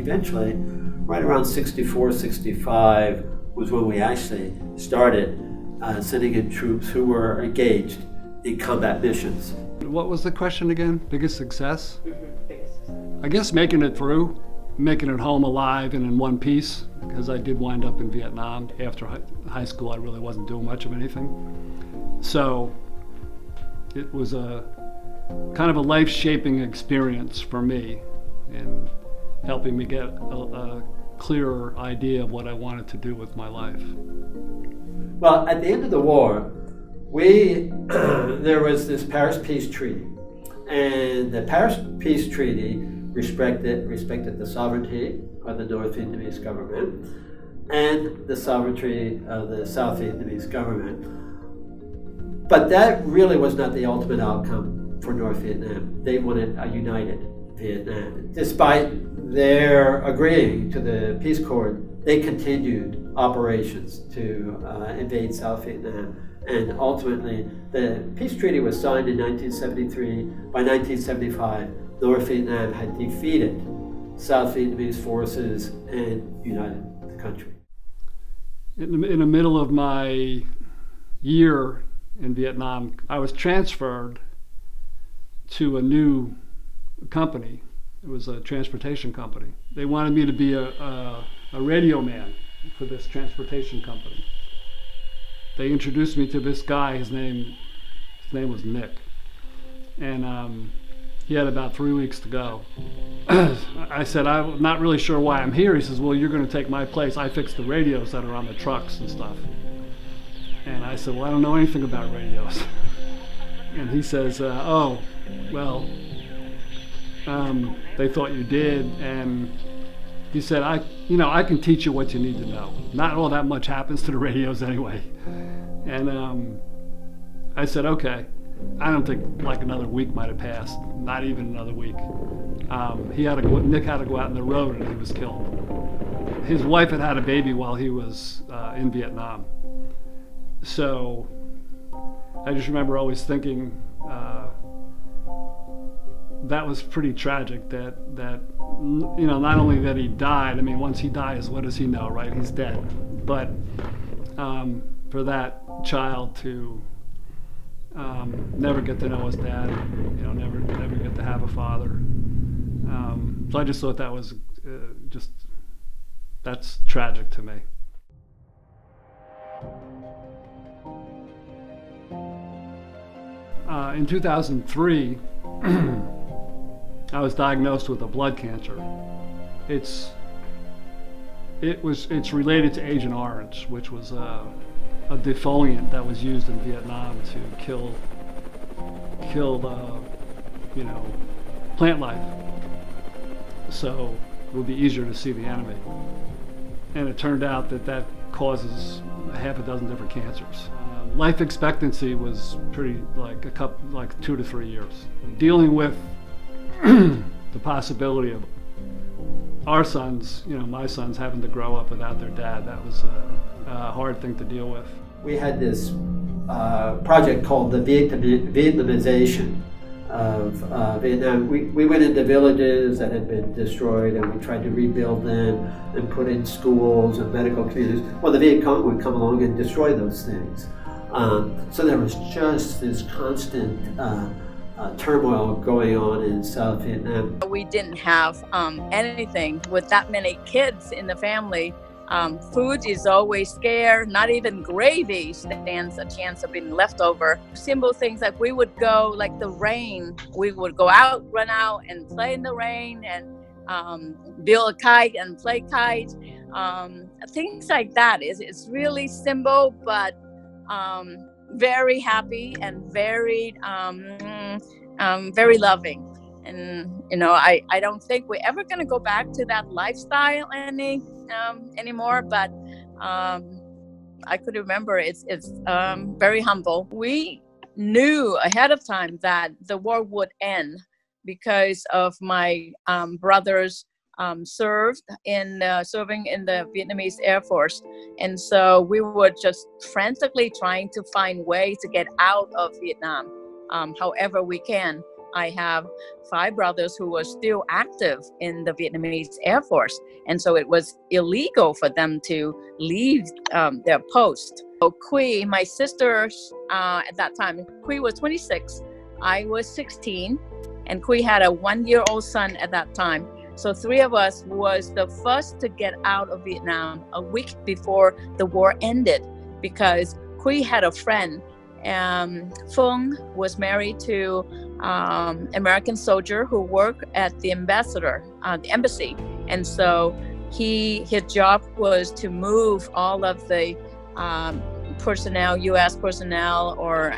eventually, right around 64, 65 was when we actually started sending in troops who were engaged in combat missions. What was the question again? Biggest success? Biggest success. I guess making it through, making it home alive and in one piece, because I did wind up in Vietnam. After high school, I really wasn't doing much of anything. So it was a kind of a life-shaping experience for me in helping me get a clearer idea of what I wanted to do with my life. Well, at the end of the war, there was this Paris Peace Treaty, and the Paris Peace Treaty respected the sovereignty of the North Vietnamese government and the sovereignty of the South Vietnamese government. But that really was not the ultimate outcome for North Vietnam. They wanted a united Vietnam. Despite their agreeing to the peace accord, they continued operations to invade South Vietnam. And ultimately, the peace treaty was signed in 1973. By 1975, North Vietnam had defeated South Vietnamese forces and united the country. In the middle of my year in Vietnam, I was transferred to a new company. It was a transportation company. They wanted me to be a radio man for this transportation company. They introduced me to this guy. His name was Nick, and he had about 3 weeks to go. I said, I'm not really sure why I'm here. He says, well, you're going to take my place. I fix the radios that are on the trucks and stuff. And I said, well, I don't know anything about radios. And he says, oh, well, they thought you did. And he said, I can teach you what you need to know. Not all that much happens to the radios anyway. And I said, okay. I don't think like another week might have passed, not even another week. Nick had to go out on the road and he was killed. His wife had had a baby while he was in Vietnam. So I just remember always thinking that was pretty tragic that not only that he died, I mean, once he dies, what does he know, right? He's dead. But for that child to never get to know his dad, never get to have a father. So I just thought that was that's tragic to me. In 2003, I was diagnosed with a blood cancer. It's related to Agent Orange, which was a defoliant that was used in Vietnam to kill plant life. So it would be easier to see the enemy. And it turned out that causes half a dozen different cancers. Life expectancy was pretty like 2 to 3 years. Dealing with the possibility of our sons, my sons having to grow up without their dad, that was a hard thing to deal with. We had this project called the Vietnamization of Vietnam. We went into villages that had been destroyed and we tried to rebuild them and put in schools and medical communities. Well, the Viet Cong would come along and destroy those things. So there was just this constant turmoil going on in South Vietnam. We didn't have anything with that many kids in the family. Food is always scarce. Not even gravy stands a chance of being left over. Simple things like we would go, like the rain, we would go out, run out and play in the rain and build a kite and play kite. Things like that. It's really simple, but very happy and very very loving. And I don't think we're ever going to go back to that lifestyle anymore, but I could remember it's very humble. We knew ahead of time that the war would end because of my brothers serving in the Vietnamese Air Force, and so we were just frantically trying to find ways to get out of Vietnam, however we can. I have 5 brothers who were still active in the Vietnamese Air Force. And so it was illegal for them to leave their post. So Quy, my sister, at that time, Quy was 26, I was 16, and Quy had a 1-year-old son at that time. So 3 of us was the first to get out of Vietnam a week before the war ended, because Quy had a friend. Phương was married to American soldier who worked at the the embassy. And so his job was to move all of the personnel, U.S. personnel or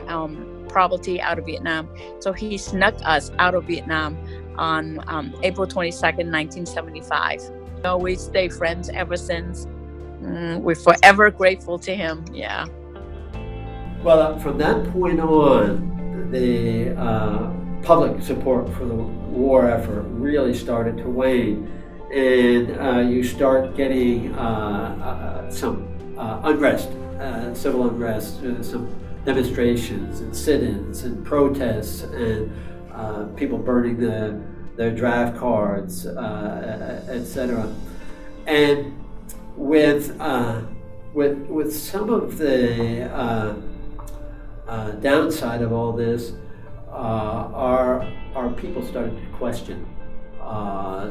property out of Vietnam. So he snuck us out of Vietnam on April 22nd, 1975. So we stay friends ever since. We're forever grateful to him. Yeah. Well, from that point on, the public support for the war effort really started to wane, and you start getting some unrest, civil unrest, some demonstrations and sit-ins and protests, and people burning their draft cards, etc. And with some of the downside of all this, our people started to question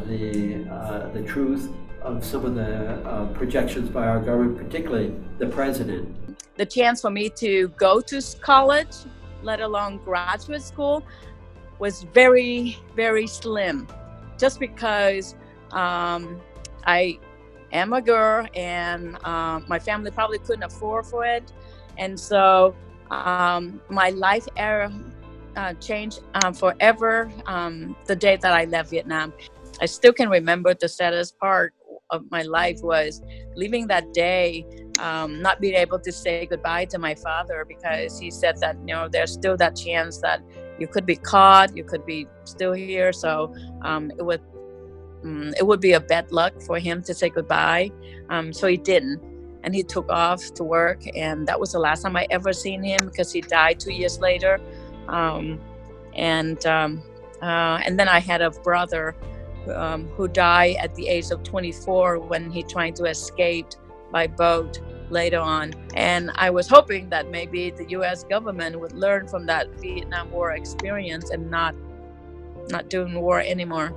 the truth of some of the projections by our government, particularly the president. The chance for me to go to college, let alone graduate school, was very, very slim, just because I am a girl and my family probably couldn't afford for it. And so my life era changed forever the day that I left Vietnam. I still can remember the saddest part of my life was leaving that day, not being able to say goodbye to my father, because he said that, you know, there's still that chance that you could be caught, you could be still here. So it would be a bad luck for him to say goodbye. So he didn't. And he took off to work, and that was the last time I ever seen him, because he died 2 years later. And then I had a brother who died at the age of 24 when he tried to escape by boat later on. And I was hoping that maybe the U.S. government would learn from that Vietnam War experience and not doing war anymore.